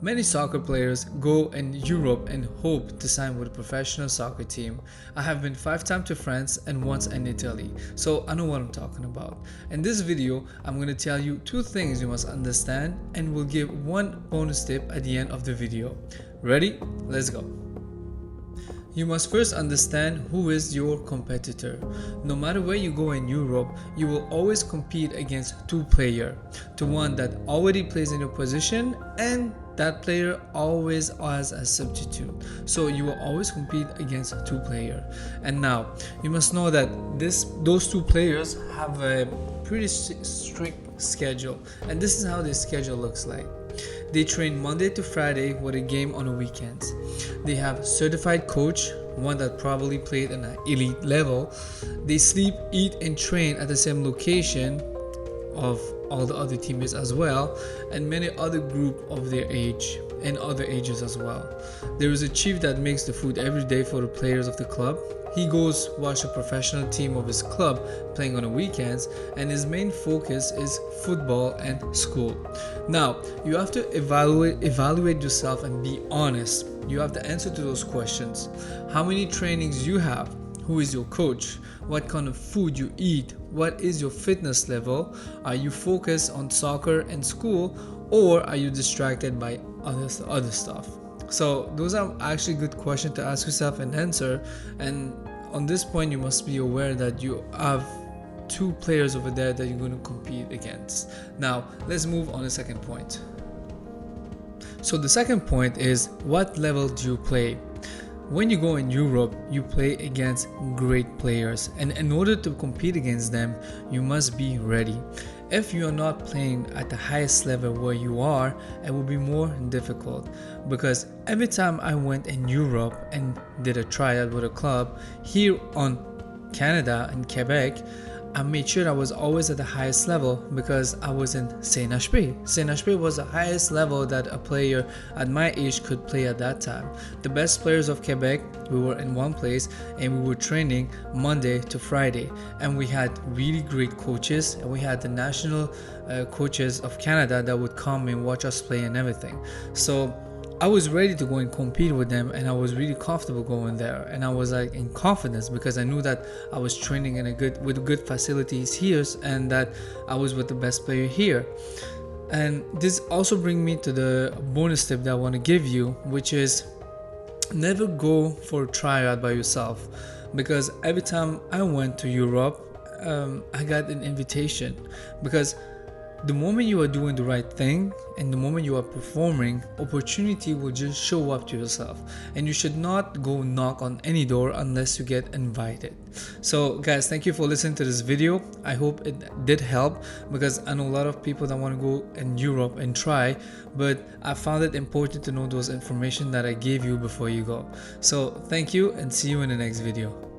Many soccer players go in Europe and hope to sign with a professional soccer team. I have been 5 times to France and once in Italy, so I know what I'm talking about. In this video, I'm going to tell you 2 things you must understand and will give 1 bonus tip at the end of the video. Ready? Let's go. You must first understand who is your competitor. No matter where you go in Europe, you will always compete against 2 players. The one that already plays in your position and that player always as a substitute. So you will always compete against 2 players. And now you must know that those 2 players have a pretty strict schedule, and this is how their schedule looks like. They train Monday to Friday with a game on the weekends. They have certified coach, one that probably played at an elite level. They sleep, eat and train at the same location of all the other teammates as well, and many other group of their age and other ages as well. There is a chief that makes the food every day for the players of the club. He goes watch a professional team of his club playing on the weekends, and his main focus is football and school. Now, you have to evaluate yourself and be honest. You have to answer to those questions. How many trainings you have? Who is your coach? What kind of food you eat? What is your fitness level? Are you focused on soccer and school, or are you distracted by other stuff? So those are actually good questions to ask yourself and answer. And on this point, you must be aware that you have 2 players over there that you're going to compete against. Now let's move on to the second point. So the second point is, what level do you play? When you go in Europe, you play against great players, and in order to compete against them, you must be ready. If you are not playing at the highest level where you are, it will be more difficult, because every time I went in Europe and did a tryout with a club here on Canada and Quebec, I made sure I was always at the highest level because I was in Saint-Esprit. Saint-Esprit was the highest level that a player at my age could play at that time. The best players of Quebec, we were in one place and we were training Monday to Friday, and we had really great coaches, and we had the national coaches of Canada that would come and watch us play and everything. So I was ready to go and compete with them, and I was really comfortable going there, and I was like in confidence because I knew that I was training with good facilities here, and that I was with the best player here. And this also brings me to the bonus tip that I want to give you, which is never go for a tryout by yourself, because every time I went to Europe, I got an invitation, because the moment you are doing the right thing and the moment you are performing, opportunity will just show up to yourself, and you should not go knock on any door unless you get invited. So guys, thank you for listening to this video. I hope it did help, because I know a lot of people that want to go in Europe and try, but I found it important to know those information that I gave you before you go. So thank you, and see you in the next video.